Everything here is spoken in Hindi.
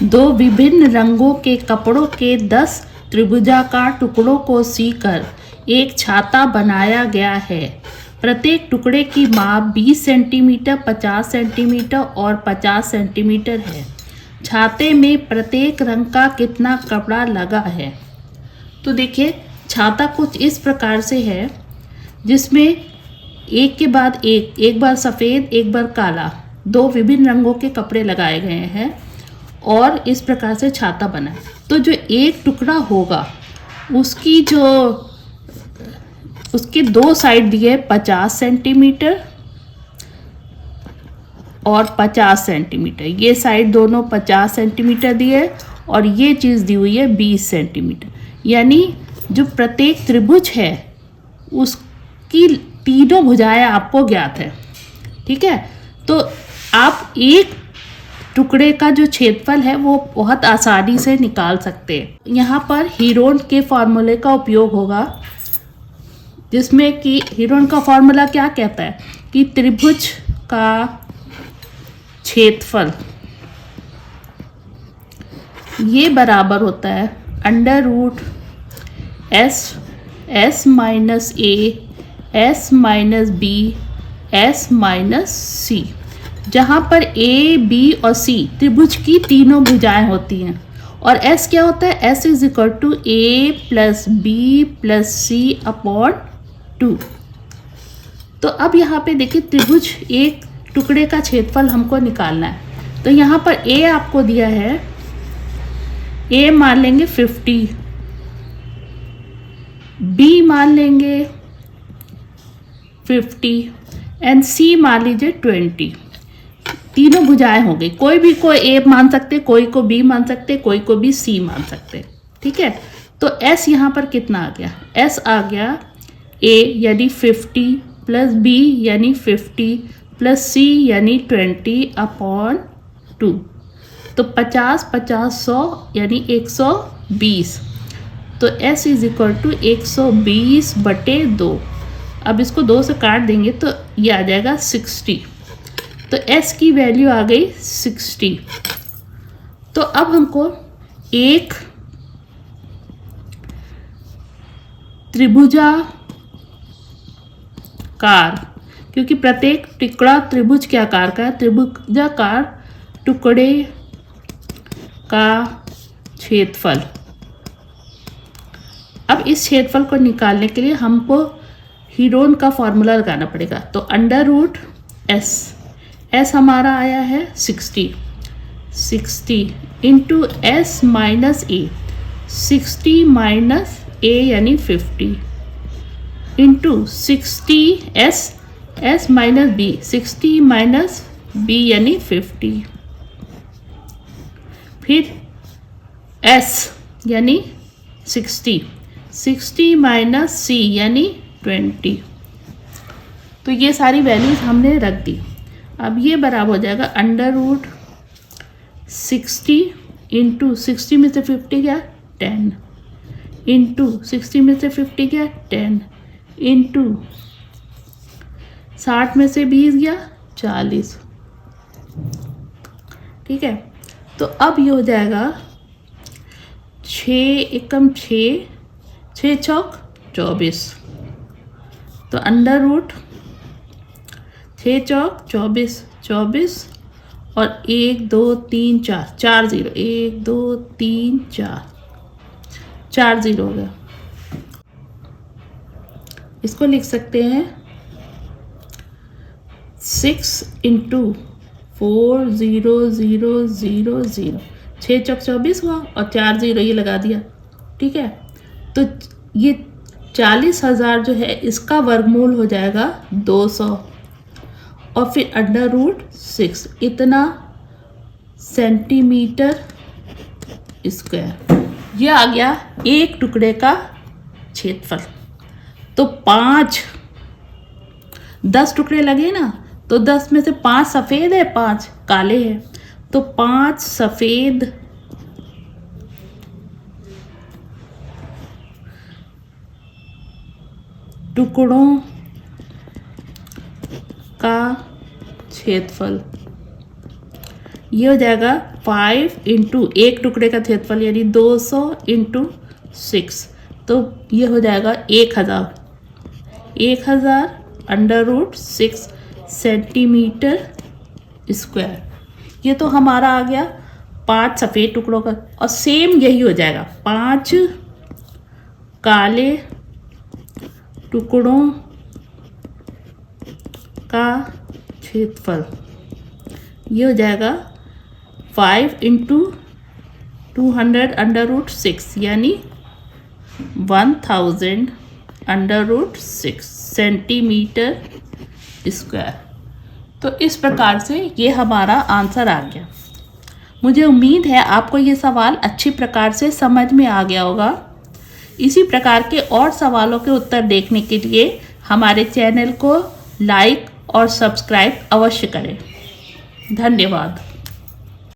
दो विभिन्न रंगों के कपड़ों के 10 त्रिभुजाकार टुकड़ों को सीकर एक छाता बनाया गया है। प्रत्येक टुकड़े की माप 20 सेंटीमीटर, 50 सेंटीमीटर और 50 सेंटीमीटर है। छाते में प्रत्येक रंग का कितना कपड़ा लगा है? तो देखिए, छाता कुछ इस प्रकार से है जिसमें एक के बाद एक बार सफ़ेद एक बार काला, दो विभिन्न रंगों के कपड़े लगाए गए हैं और इस प्रकार से छाता बना है। तो जो एक टुकड़ा होगा उसके दो साइड दिए 50 सेंटीमीटर और 50 सेंटीमीटर, ये साइड दोनों 50 सेंटीमीटर दिए और ये चीज़ दी हुई है 20 सेंटीमीटर। यानी जो प्रत्येक त्रिभुज है उसकी तीनों भुजाएं आपको ज्ञात है। ठीक है, तो आप एक टुकड़े का जो क्षेत्रफल है वो बहुत आसानी से निकाल सकते हैं। यहाँ पर हीरोन के फॉर्मूले का उपयोग होगा, जिसमें कि हीरोन का फॉर्मूला क्या कहता है कि त्रिभुज का क्षेत्रफल ये बराबर होता है under root S minus A S minus B S minus C, जहाँ पर ए बी और सी त्रिभुज की तीनों भुजाएं होती हैं। और एस क्या होता है? S is equal to A plus B plus C upon 2। तो अब यहाँ पे देखिए, त्रिभुज एक टुकड़े का क्षेत्रफल हमको निकालना है। तो यहाँ पर ए आपको दिया है, ए मान लेंगे 50, बी मान लेंगे 50 एंड सी मान लीजिए 20। तीनों भुजाएं हो गई, कोई ए मान सकते, कोई को बी मान सकते, कोई को भी सी मान सकते। ठीक है, तो एस यहाँ पर कितना आ गया? एस आ गया ए यानी 50 प्लस बी यानी 50 प्लस सी यानी 20 अपॉन 2। तो 50 50 100 यानी 120। तो s इज इक्वल टू 120 बटे 2। अब इसको 2 से काट देंगे तो ये आ जाएगा 60। तो s की वैल्यू आ गई 60। तो अब हमको एक त्रिभुजाकार, क्योंकि प्रत्येक टुकड़ा त्रिभुज के आकार का है, त्रिभुजाकार टुकड़े का क्षेत्रफल। अब इस क्षेत्रफल को निकालने के लिए हमको हीरोन का फॉर्मूला लगाना पड़ेगा। तो अंडर रूट एस हमारा आया है 60 into S minus A, 60 minus A यानी 50 into 60 S minus B, 60 minus B यानी 50, फिर एस यानी 60 माइनस सी यानी 20। तो ये सारी वैल्यूज हमने रख दी। अब ये बराबर हो जाएगा अंडर रूट 60 इंटू 60 में से 50 गया 10 इंटू 60 में से 50 गया 10 इंटू 60 में से 20 गया 40। ठीक है, तो अब ये हो जाएगा 6 एकम 6 चौक 24। तो अंडर रूट 6 चौक 24 और 1 2 3 4 0, 1 2 3 4 0 हो गया। इसको लिख सकते हैं 6 इंटू 4 0 0 0 0, 6 चौक 24 हुआ और 4 0 ये लगा दिया। ठीक है, तो ये 40,000 जो है इसका वर्गमूल हो जाएगा 200 और फिर अंडर रूट 6 इतना सेंटीमीटर स्क्वायर। यह आ गया एक टुकड़े का क्षेत्रफल। तो 10 टुकड़े लगे ना, तो 10 में से 5 सफ़ेद है 5 काले हैं। तो 5 सफ़ेद टुकड़ों का क्षेत्रफल ये हो जाएगा 5 इंटू एक टुकड़े का क्षेत्रफल यानी 200 इंटू 6, तो ये हो जाएगा 1000 √6 सेंटीमीटर स्क्वायर। ये तो हमारा आ गया 5 सफ़ेद टुकड़ों का, और सेम यही हो जाएगा 5 काले टुकड़ों का क्षेत्रफल। ये हो जाएगा 5 इंटू 200 √6 यानी 1000 √6 सेंटीमीटर स्क्वायर। तो इस प्रकार से ये हमारा आंसर आ गया। मुझे उम्मीद है आपको ये सवाल अच्छी प्रकार से समझ में आ गया होगा। इसी प्रकार के और सवालों के उत्तर देखने के लिए हमारे चैनल को लाइक और सब्सक्राइब अवश्य करें। धन्यवाद।